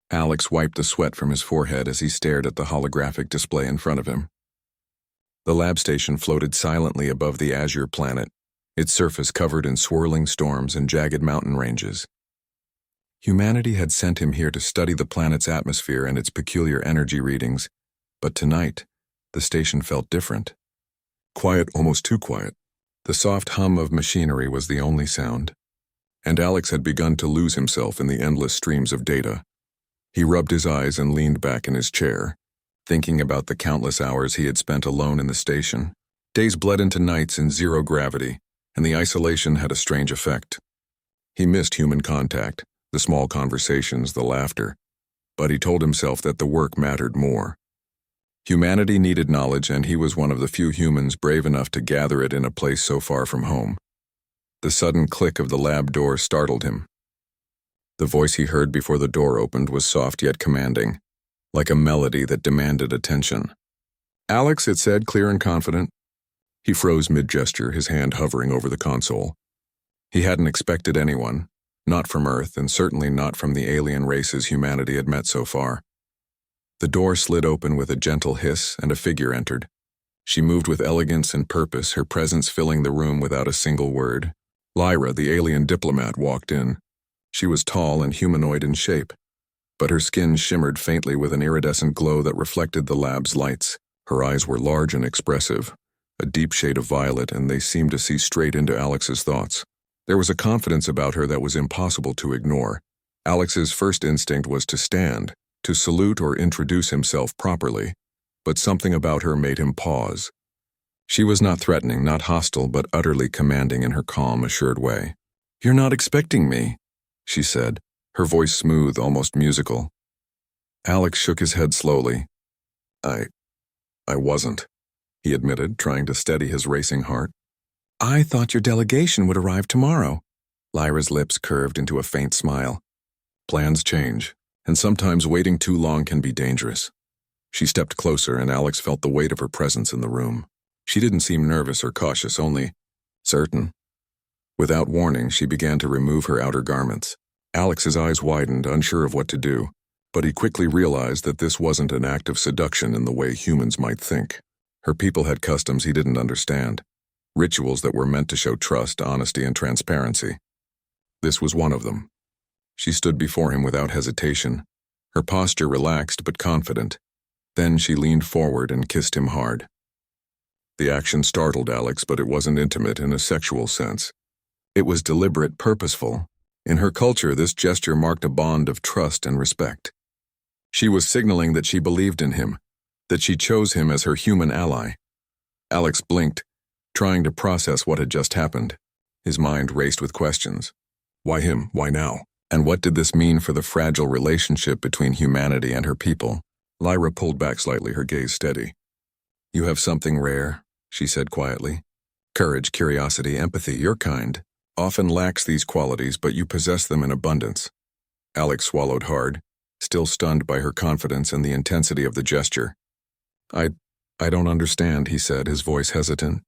Alex wiped the sweat from his forehead as he stared at the holographic display in front of him. The lab station floated silently above the azure planet, its surface covered in swirling storms and jagged mountain ranges. Humanity had sent him here to study the planet's atmosphere and its peculiar energy readings, but tonight, the station felt different. Quiet, almost too quiet. The soft hum of machinery was the only sound, and Alex had begun to lose himself in the endless streams of data. He rubbed his eyes and leaned back in his chair, thinking about the countless hours he had spent alone in the station. Days bled into nights in zero gravity, and the isolation had a strange effect. He missed human contact, the small conversations, the laughter, but he told himself that the work mattered more. Humanity needed knowledge, and he was one of the few humans brave enough to gather it in a place so far from home. The sudden click of the lab door startled him. The voice he heard before the door opened was soft yet commanding, like a melody that demanded attention. "Alex," it said, clear and confident. He froze mid-gesture, his hand hovering over the console. He hadn't expected anyone, not from Earth, and certainly not from the alien races humanity had met so far. The door slid open with a gentle hiss, and a figure entered. She moved with elegance and purpose, her presence filling the room without a single word. Lyra, the alien diplomat, walked in. She was tall and humanoid in shape, but her skin shimmered faintly with an iridescent glow that reflected the lab's lights. Her eyes were large and expressive, a deep shade of violet, and they seemed to see straight into Alex's thoughts. There was a confidence about her that was impossible to ignore. Alex's first instinct was to stand, to salute or introduce himself properly, but something about her made him pause. She was not threatening, not hostile, but utterly commanding in her calm, assured way. "You're not expecting me," she said, her voice smooth, almost musical. Alex shook his head slowly. I wasn't," he admitted, trying to steady his racing heart. "I thought your delegation would arrive tomorrow." Lyra's lips curved into a faint smile. "Plans change, and sometimes waiting too long can be dangerous." She stepped closer, and Alex felt the weight of her presence in the room. She didn't seem nervous or cautious, only certain. Without warning, she began to remove her outer garments. Alex's eyes widened, unsure of what to do, but he quickly realized that this wasn't an act of seduction in the way humans might think. Her people had customs he didn't understand, rituals that were meant to show trust, honesty, and transparency. This was one of them. She stood before him without hesitation, her posture relaxed but confident. Then she leaned forward and kissed him hard. The action startled Alex, but it wasn't intimate in a sexual sense. It was deliberate, purposeful. In her culture, this gesture marked a bond of trust and respect. She was signaling that she believed in him, that she chose him as her human ally. Alex blinked, trying to process what had just happened. His mind raced with questions. Why him? Why now? And what did this mean for the fragile relationship between humanity and her people? Lyra pulled back slightly, her gaze steady. "You have something rare," she said quietly. "Courage, curiosity, empathy, your kind often lacks these qualities, but you possess them in abundance." Alex swallowed hard, still stunned by her confidence and the intensity of the gesture. I don't understand," he said, his voice hesitant.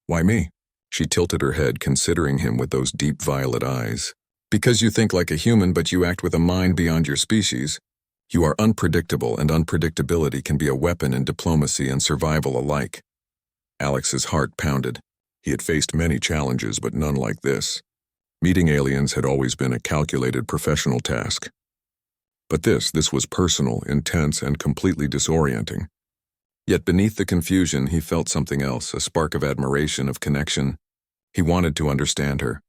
"Why me?" She tilted her head, considering him with those deep violet eyes. "Because you think like a human, but you act with a mind beyond your species. You are unpredictable, and unpredictability can be a weapon in diplomacy and survival alike." Alex's heart pounded. He had faced many challenges, but none like this. Meeting aliens had always been a calculated professional task. But this was personal, intense, and completely disorienting. Yet beneath the confusion, he felt something else, a spark of admiration, of connection. He wanted to understand her,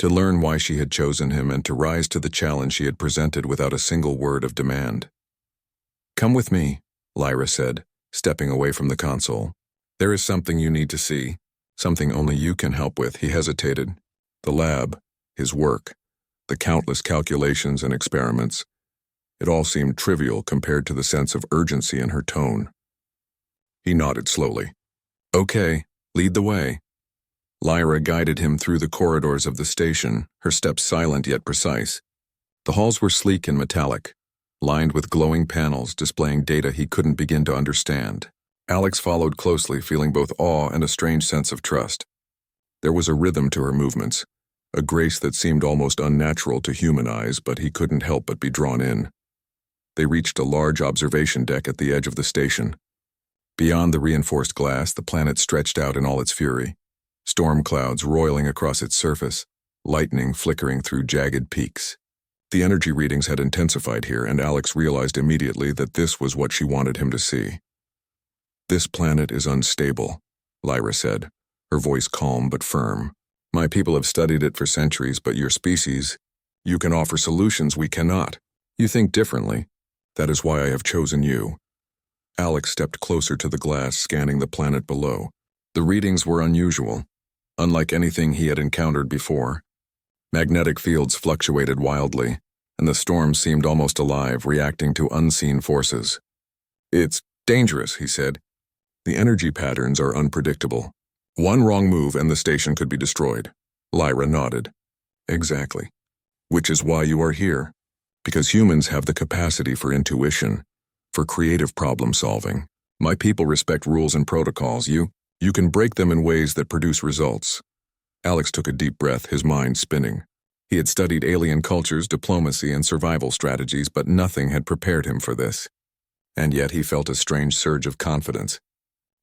to learn why she had chosen him, and to rise to the challenge she had presented without a single word of demand. "Come with me," Lyra said, stepping away from the console. "There is something you need to see, something only you can help with." He hesitated. The lab, his work, the countless calculations and experiments, it all seemed trivial compared to the sense of urgency in her tone. He nodded slowly. "Okay, lead the way." Lyra guided him through the corridors of the station, her steps silent yet precise. The halls were sleek and metallic, lined with glowing panels displaying data he couldn't begin to understand. Alex followed closely, feeling both awe and a strange sense of trust. There was a rhythm to her movements, a grace that seemed almost unnatural to human eyes, but he couldn't help but be drawn in. They reached a large observation deck at the edge of the station. Beyond the reinforced glass, the planet stretched out in all its fury, storm clouds roiling across its surface, lightning flickering through jagged peaks. The energy readings had intensified here, and Alex realized immediately that this was what she wanted him to see. "This planet is unstable," Lyra said, her voice calm but firm. "My people have studied it for centuries, but your species, you can offer solutions we cannot. You think differently. That is why I have chosen you." Alex stepped closer to the glass, scanning the planet below. The readings were unusual, unlike anything he had encountered before. Magnetic fields fluctuated wildly, and the storm seemed almost alive, reacting to unseen forces. "It's dangerous," he said. "The energy patterns are unpredictable. One wrong move and the station could be destroyed." Lyra nodded. "Exactly. Which is why you are here. Because humans have the capacity for intuition, for creative problem solving. My people respect rules and protocols. You can break them in ways that produce results." Alex took a deep breath, his mind spinning. He had studied alien cultures, diplomacy, and survival strategies, but nothing had prepared him for this. And yet he felt a strange surge of confidence.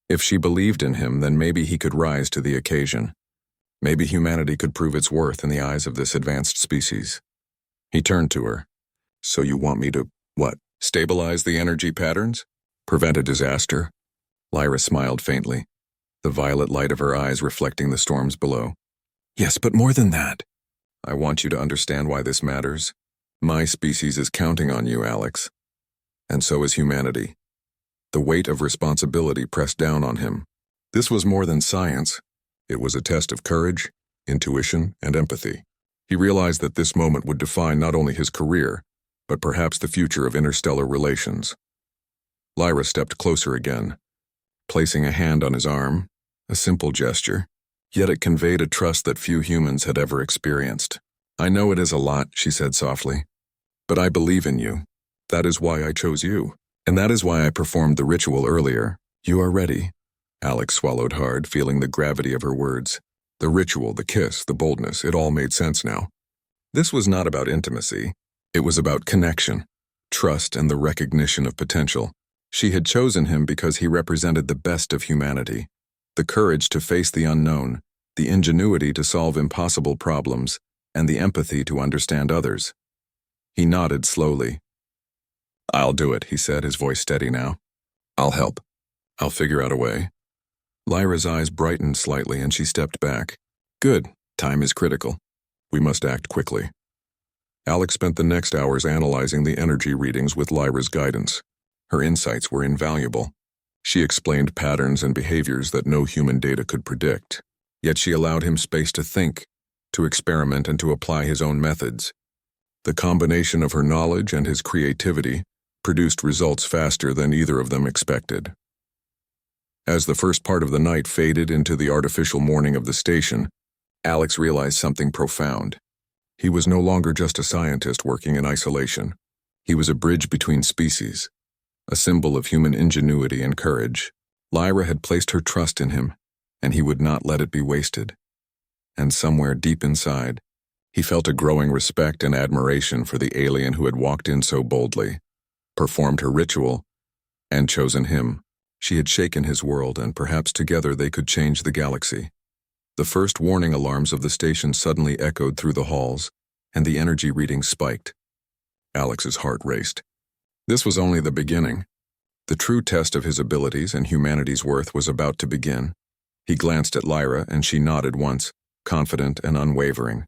If she believed in him, then maybe he could rise to the occasion. Maybe humanity could prove its worth in the eyes of this advanced species. He turned to her. "So you want me to, what, stabilize the energy patterns? Prevent a disaster?" Lyra smiled faintly, the violet light of her eyes reflecting the storms below. "Yes, but more than that. I want you to understand why this matters. My species is counting on you, Alex. And so is humanity." The weight of responsibility pressed down on him. This was more than science. It was a test of courage, intuition, and empathy. He realized that this moment would define not only his career, but perhaps the future of interstellar relations. Lyra stepped closer again, placing a hand on his arm, a simple gesture, yet it conveyed a trust that few humans had ever experienced. "I know it is a lot," she said softly, "but I believe in you. That is why I chose you, and that is why I performed the ritual earlier. You are ready." Alex swallowed hard, feeling the gravity of her words. The ritual, the kiss, the boldness, it all made sense now. This was not about intimacy. It was about connection, trust, and the recognition of potential. She had chosen him because he represented the best of humanity. The courage to face the unknown, the ingenuity to solve impossible problems, and the empathy to understand others. He nodded slowly. "I'll do it," he said, his voice steady now. "I'll help. I'll figure out a way." Lyra's eyes brightened slightly and she stepped back. "Good. Time is critical. We must act quickly." Alex spent the next hours analyzing the energy readings with Lyra's guidance. Her insights were invaluable. She explained patterns and behaviors that no human data could predict. Yet she allowed him space to think, to experiment, and to apply his own methods. The combination of her knowledge and his creativity produced results faster than either of them expected. As the first part of the night faded into the artificial morning of the station, Alex realized something profound. He was no longer just a scientist working in isolation. He was a bridge between species, a symbol of human ingenuity and courage. Lyra had placed her trust in him, and he would not let it be wasted. And somewhere deep inside, he felt a growing respect and admiration for the alien who had walked in so boldly, performed her ritual, and chosen him. She had shaken his world, and perhaps together they could change the galaxy. The first warning alarms of the station suddenly echoed through the halls, and the energy readings spiked. Alex's heart raced. This was only the beginning. The true test of his abilities and humanity's worth was about to begin. He glanced at Lyra, and she nodded once, confident and unwavering.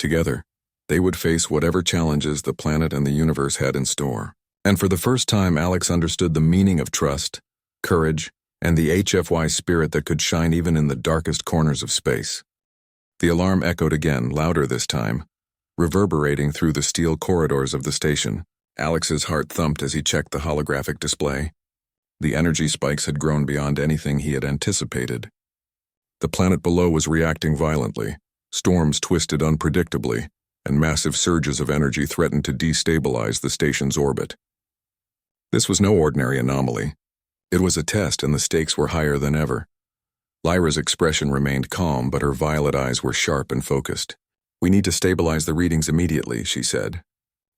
Together, they would face whatever challenges the planet and the universe had in store. And for the first time, Alex understood the meaning of trust, courage, and the HFY spirit that could shine even in the darkest corners of space. The alarm echoed again, louder this time, reverberating through the steel corridors of the station. Alex's heart thumped as he checked the holographic display. The energy spikes had grown beyond anything he had anticipated. The planet below was reacting violently. Storms twisted unpredictably, and massive surges of energy threatened to destabilize the station's orbit. This was no ordinary anomaly. It was a test, and the stakes were higher than ever. Lyra's expression remained calm, but her violet eyes were sharp and focused. "We need to stabilize the readings immediately," she said.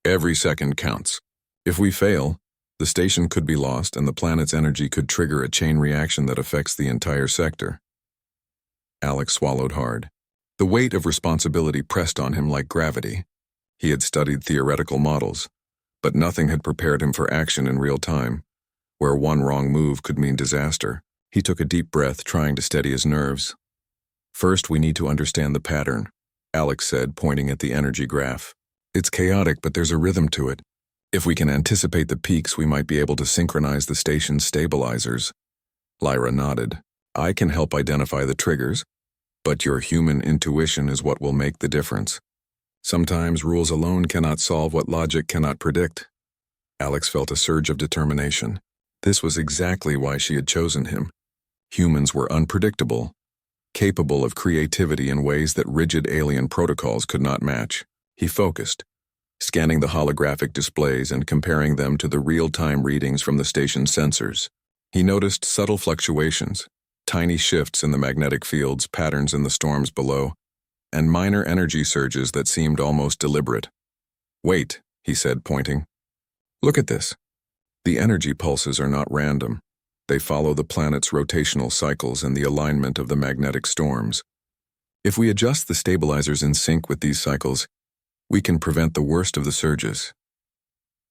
"Every second counts." If we fail, the station could be lost and the planet's energy could trigger a chain reaction that affects the entire sector. Alex swallowed hard. The weight of responsibility pressed on him like gravity. He had studied theoretical models, but nothing had prepared him for action in real time, where one wrong move could mean disaster. He took a deep breath, trying to steady his nerves. First, we need to understand the pattern, Alex said, pointing at the energy graph. It's chaotic, but there's a rhythm to it. If we can anticipate the peaks, we might be able to synchronize the station's stabilizers. Lyra nodded. I can help identify the triggers, but your human intuition is what will make the difference. Sometimes rules alone cannot solve what logic cannot predict. Alex felt a surge of determination. This was exactly why she had chosen him. Humans were unpredictable, capable of creativity in ways that rigid alien protocols could not match. He focused, scanning the holographic displays and comparing them to the real-time readings from the station's sensors. He noticed subtle fluctuations, tiny shifts in the magnetic fields, patterns in the storms below, and minor energy surges that seemed almost deliberate. Wait, he said, pointing. Look at this. The energy pulses are not random. They follow the planet's rotational cycles and the alignment of the magnetic storms. If we adjust the stabilizers in sync with these cycles, we can prevent the worst of the surges.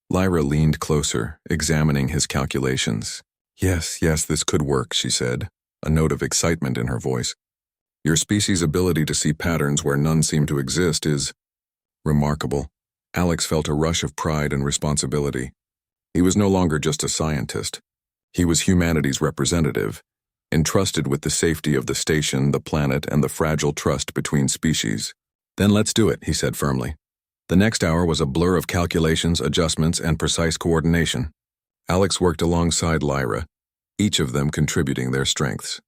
Lyra leaned closer, examining his calculations. Yes, this could work, she said, a note of excitement in her voice. Your species' ability to see patterns where none seem to exist is remarkable. Alex felt a rush of pride and responsibility. He was no longer just a scientist. He was humanity's representative, entrusted with the safety of the station, the planet, and the fragile trust between species. Then let's do it, he said firmly. The next hour was a blur of calculations, adjustments, and precise coordination. Alex worked alongside Lyra, each of them contributing their strengths.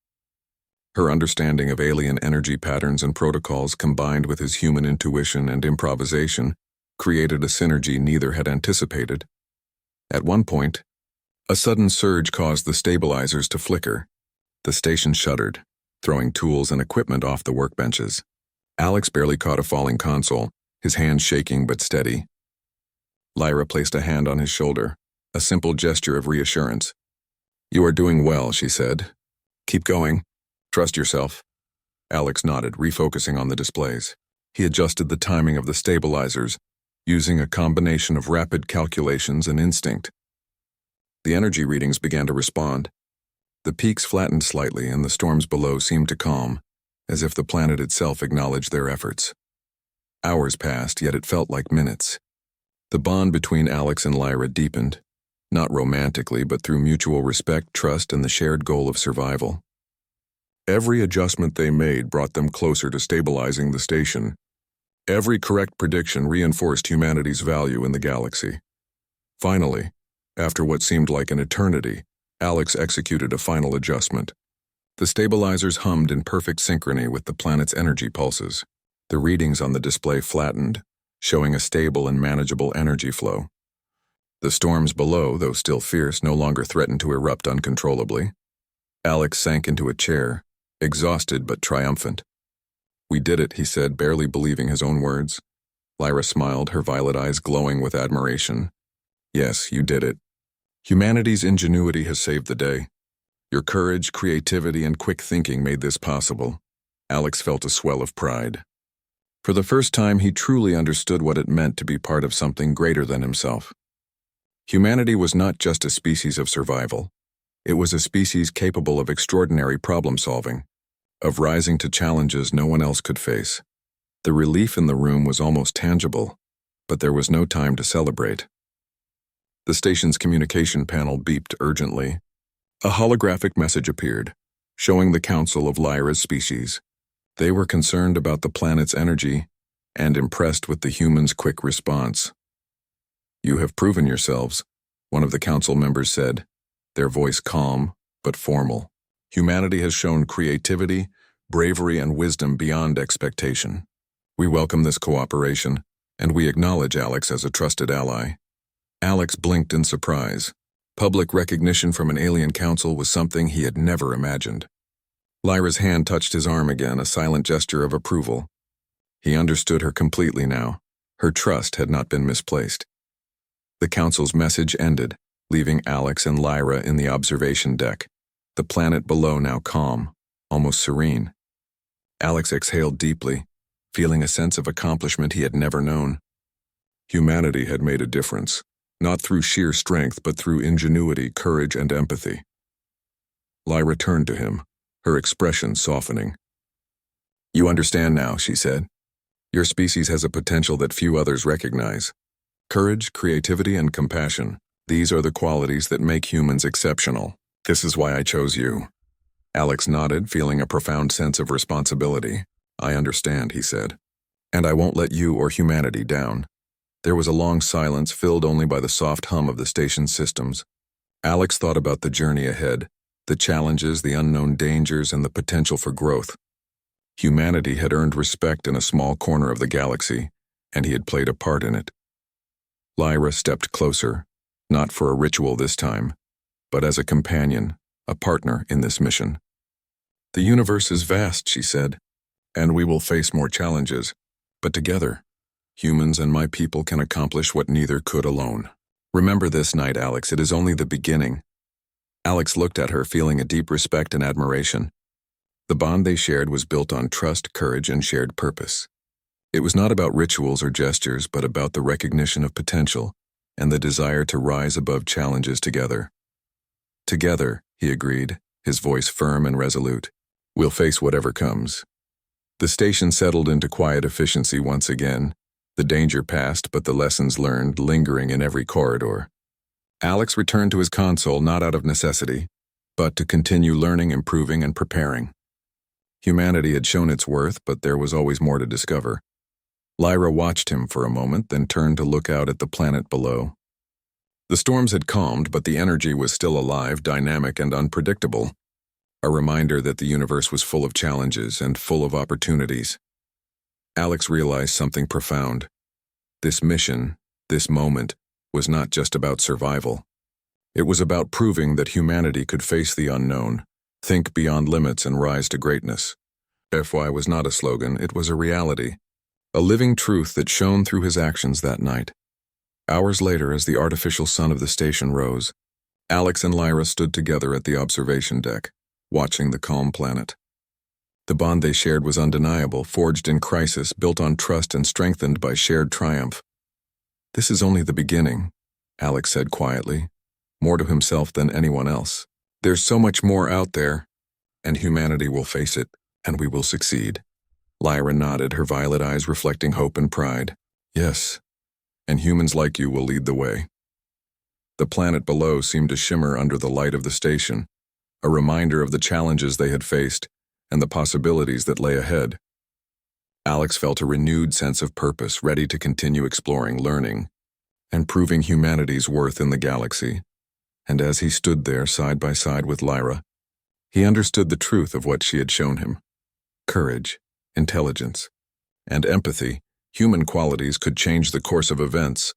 Her understanding of alien energy patterns and protocols combined with his human intuition and improvisation created a synergy neither had anticipated. At one point, a sudden surge caused the stabilizers to flicker. The station shuddered, throwing tools and equipment off the workbenches. Alex barely caught a falling console, his hand shaking but steady. Lyra placed a hand on his shoulder, a simple gesture of reassurance. You are doing well, she said. Keep going. Trust yourself. Alex nodded, refocusing on the displays. He adjusted the timing of the stabilizers, using a combination of rapid calculations and instinct. The energy readings began to respond. The peaks flattened slightly and the storms below seemed to calm, as if the planet itself acknowledged their efforts. Hours passed, yet it felt like minutes. The bond between Alex and Lyra deepened, not romantically, but through mutual respect, trust, and the shared goal of survival. Every adjustment they made brought them closer to stabilizing the station. Every correct prediction reinforced humanity's value in the galaxy. Finally, after what seemed like an eternity, Alex executed a final adjustment. The stabilizers hummed in perfect synchrony with the planet's energy pulses. The readings on the display flattened, showing a stable and manageable energy flow. The storms below, though still fierce, no longer threatened to erupt uncontrollably. Alex sank into a chair, exhausted but triumphant. We did it, he said, barely believing his own words. Lyra smiled, her violet eyes glowing with admiration. Yes, you did it. Humanity's ingenuity has saved the day. Your courage, creativity, and quick thinking made this possible. Alex felt a swell of pride. For the first time, he truly understood what it meant to be part of something greater than himself. Humanity was not just a species of survival. It was a species capable of extraordinary problem-solving, of rising to challenges no one else could face. The relief in the room was almost tangible, but there was no time to celebrate. The station's communication panel beeped urgently. A holographic message appeared, showing the council of Lyra's species. They were concerned about the planet's energy and impressed with the humans' quick response. You have proven yourselves, one of the council members said, their voice calm but formal. Humanity has shown creativity, bravery, and wisdom beyond expectation. We welcome this cooperation, and we acknowledge Alex as a trusted ally. Alex blinked in surprise. Public recognition from an alien council was something he had never imagined. Lyra's hand touched his arm again, a silent gesture of approval. He understood her completely now. Her trust had not been misplaced. The council's message ended, leaving Alex and Lyra in the observation deck, the planet below now calm, almost serene. Alex exhaled deeply, feeling a sense of accomplishment he had never known. Humanity had made a difference, not through sheer strength but through ingenuity, courage, and empathy. Lyra turned to him, her expression softening. "You understand now," she said. "Your species has a potential that few others recognize. Courage, creativity, and compassion. These are the qualities that make humans exceptional. This is why I chose you." Alex nodded, feeling a profound sense of responsibility. "I understand," he said. "And I won't let you or humanity down." There was a long silence filled only by the soft hum of the station's systems. Alex thought about the journey ahead, the challenges, the unknown dangers, and the potential for growth. Humanity had earned respect in a small corner of the galaxy, and he had played a part in it. Lyra stepped closer, not for a ritual this time, but as a companion, a partner in this mission. "The universe is vast," she said, "and we will face more challenges, but together, humans and my people can accomplish what neither could alone. Remember this night, Alex, it is only the beginning." Alex looked at her, feeling a deep respect and admiration. The bond they shared was built on trust, courage, and shared purpose. It was not about rituals or gestures, but about the recognition of potential and the desire to rise above challenges together. "Together," he agreed, his voice firm and resolute. "We'll face whatever comes." The station settled into quiet efficiency once again, the danger past but the lessons learned lingering in every corridor. Alex returned to his console not out of necessity, but to continue learning, improving, and preparing. Humanity had shown its worth, but there was always more to discover. Lyra watched him for a moment, then turned to look out at the planet below. The storms had calmed, but the energy was still alive, dynamic, and unpredictable, a reminder that the universe was full of challenges and full of opportunities. Alex realized something profound. This mission, this moment, was not just about survival. It was about proving that humanity could face the unknown, think beyond limits, and rise to greatness. HFY was not a slogan, it was a reality, a living truth that shone through his actions that night. Hours later, as the artificial sun of the station rose, Alex and Lyra stood together at the observation deck, watching the calm planet. The bond they shared was undeniable, forged in crisis, built on trust, and strengthened by shared triumph. "This is only the beginning," Alex said quietly, more to himself than anyone else. "There's so much more out there, and humanity will face it, and we will succeed." Lyra nodded, her violet eyes reflecting hope and pride. "Yes, and humans like you will lead the way." The planet below seemed to shimmer under the light of the station, a reminder of the challenges they had faced and the possibilities that lay ahead. Alex felt a renewed sense of purpose, ready to continue exploring, learning, and proving humanity's worth in the galaxy. And as he stood there side by side with Lyra, he understood the truth of what she had shown him. Courage, intelligence, and empathy, human qualities, could change the course of events,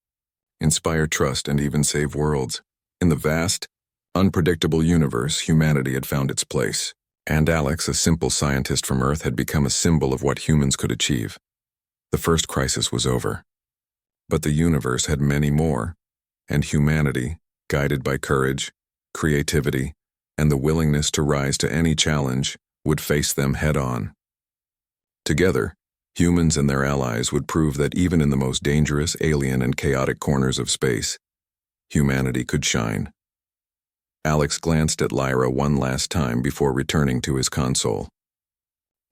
inspire trust, and even save worlds. In the vast, unpredictable universe, humanity had found its place. And Alex, a simple scientist from Earth, had become a symbol of what humans could achieve. The first crisis was over. But the universe had many more, and humanity, guided by courage, creativity, and the willingness to rise to any challenge, would face them head-on. Together, humans and their allies would prove that even in the most dangerous, alien, and chaotic corners of space, humanity could shine. Alex glanced at Lyra one last time before returning to his console.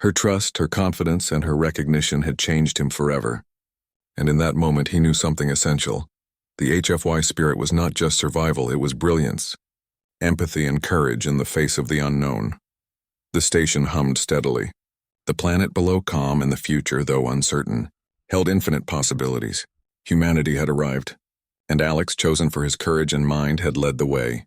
Her trust, her confidence, and her recognition had changed him forever. And in that moment he knew something essential. The HFY spirit was not just survival, it was brilliance, empathy, and courage in the face of the unknown. The station hummed steadily. The planet below, calm, and the future, though uncertain, held infinite possibilities. Humanity had arrived, and Alex, chosen for his courage and mind, had led the way.